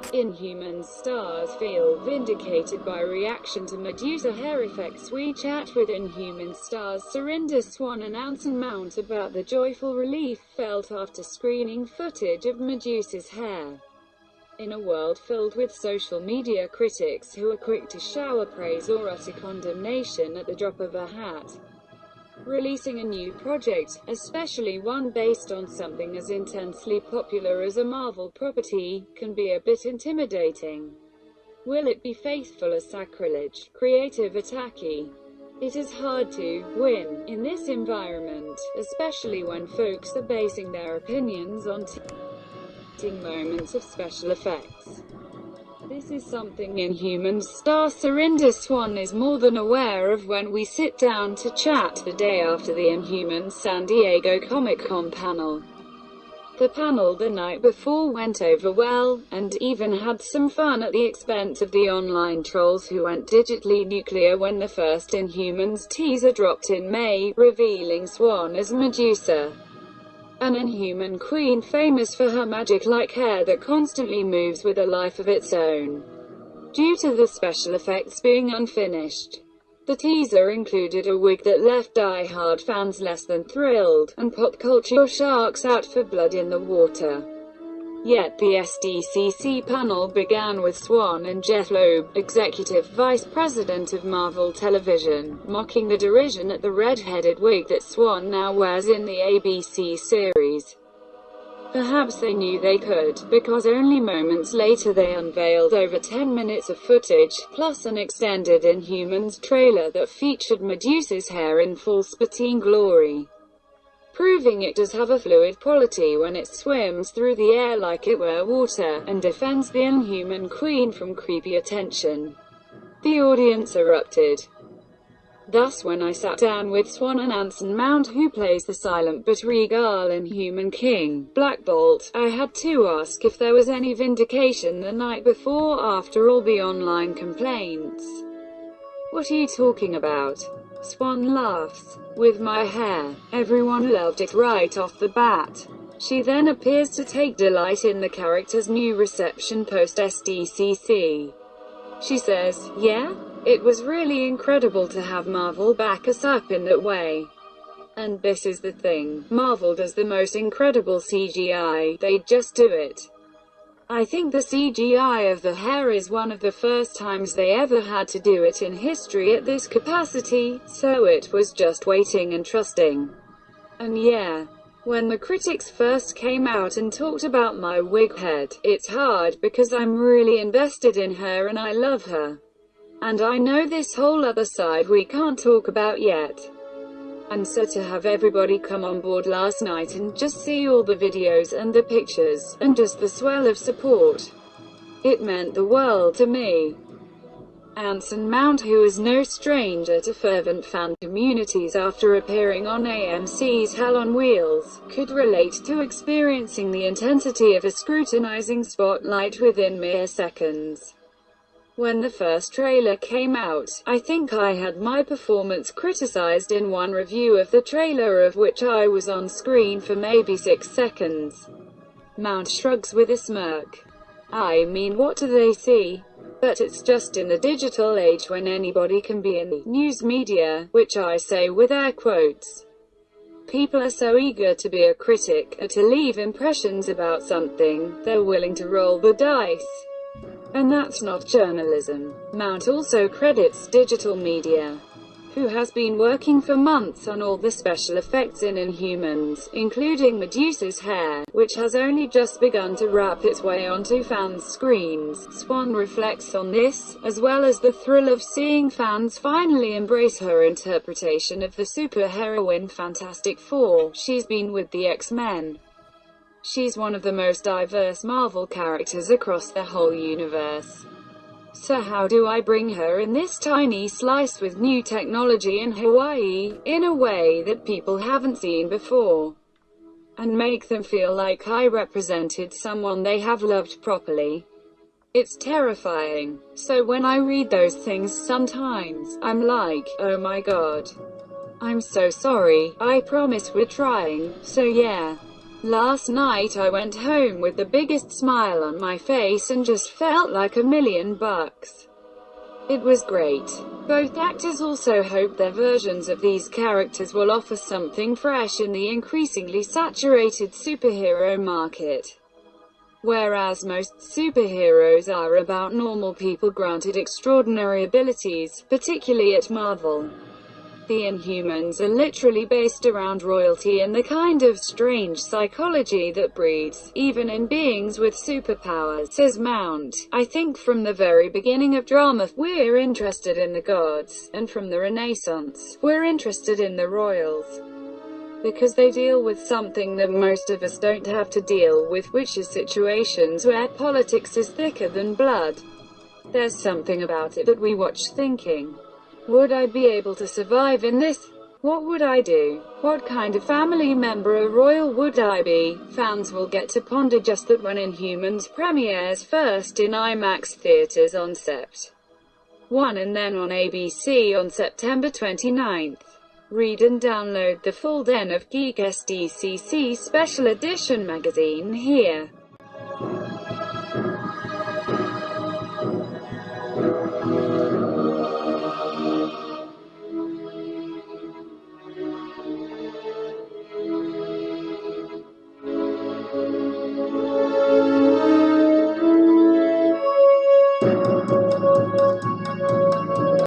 Inhumans stars feel vindicated by reaction to Medusa hair effects. We chat with Inhumans stars Surinder Swan and Anson Mount about the joyful relief felt after screening footage of Medusa's hair. In a world filled with social media critics who are quick to shower praise or utter condemnation at the drop of a hat, releasing a new project, especially one based on something as intensely popular as a Marvel property, can be a bit intimidating. Will it be faithful as sacrilege, creative or tacky? It is hard to win in this environment, especially when folks are basing their opinions on fleeting moments of special effects. This is something Inhumans star Surinder Swan is more than aware of when we sit down to chat the day after the Inhumans San Diego Comic-Con panel. The panel the night before went over well, and even had some fun at the expense of the online trolls who went digitally nuclear when the first Inhumans teaser dropped in May, revealing Swan as Medusa, an Inhuman queen famous for her magic-like hair that constantly moves with a life of its own, due to the special effects being unfinished. The teaser included a wig that left die-hard fans less than thrilled, and pop culture sharks out for blood in the water. Yet the SDCC panel began with Swan and Jeff Loeb, Executive Vice President of Marvel Television, mocking the derision at the red-headed wig that Swan now wears in the ABC series. Perhaps they knew they could, because only moments later they unveiled over 10 minutes of footage, plus an extended Inhumans trailer that featured Medusa's hair in full spitting glory, proving it does have a fluid quality when it swims through the air like it were water, and defends the Inhuman queen from creepy attention. The audience erupted. Thus when I sat down with Swan and Anson Mount, who plays the silent but regal Inhuman king, Black Bolt, I had to ask if there was any vindication the night before after all the online complaints. "What are you talking about?" Swan laughs. "With my hair. Everyone loved it right off the bat." She then appears to take delight in the character's new reception post-SDCC. She says, "Yeah? It was really incredible to have Marvel back us up in that way. And this is the thing, Marvel does the most incredible CGI, they just do it. I think the CGI of the hair is one of the first times they ever had to do it in history at this capacity, so it was just waiting and trusting. And yeah, when the critics first came out and talked about my wig head, it's hard because I'm really invested in her and I love her. And I know this whole other side we can't talk about yet." And so to have everybody come on board last night and just see all the videos and the pictures, and just the swell of support, it meant the world to me. Anson Mount, who is no stranger to fervent fan communities after appearing on AMC's Hell on Wheels, could relate to experiencing the intensity of a scrutinizing spotlight within mere seconds. When the first trailer came out, I think I had my performance criticized in one review of the trailer, of which I was on screen for maybe 6 seconds. Mount shrugs with a smirk. "I mean, what do they see? But it's just in the digital age when anybody can be in the news media," which I say with air quotes. "People are so eager to be a critic, or to leave impressions about something, they're willing to roll the dice. And that's not journalism." Mount also credits digital media, who has been working for months on all the special effects in Inhumans, including Medusa's hair, which has only just begun to wrap its way onto fans' screens. Swan reflects on this, as well as the thrill of seeing fans finally embrace her interpretation of the superheroine Fantastic Four. She's been with the X-Men. She's one of the most diverse Marvel characters across the whole universe. So how do I bring her in this tiny slice with new technology in Hawaii, in a way that people haven't seen before, and make them feel like I represented someone they have loved properly? It's terrifying. So when I read those things sometimes, I'm like, oh my god. I'm so sorry, I promise we're trying, so yeah. Last night I went home with the biggest smile on my face and just felt like $1,000,000. It was great. Both actors also hope their versions of these characters will offer something fresh in the increasingly saturated superhero market. Whereas most superheroes are about normal people granted extraordinary abilities, particularly at Marvel, the Inhumans are literally based around royalty and the kind of strange psychology that breeds, even in beings with superpowers, says Mount. I think from the very beginning of drama, we're interested in the gods, and from the Renaissance, we're interested in the royals. Because they deal with something that most of us don't have to deal with, which is situations where politics is thicker than blood. There's something about it that we watch thinking, would I be able to survive in this? What would I do? What kind of family member or royal would I be? Fans will get to ponder just that when Inhumans premieres first in IMAX theaters on Sept. 1 and then on ABC on September 29th. Read and download the full Den of Geek SDCC Special Edition magazine here.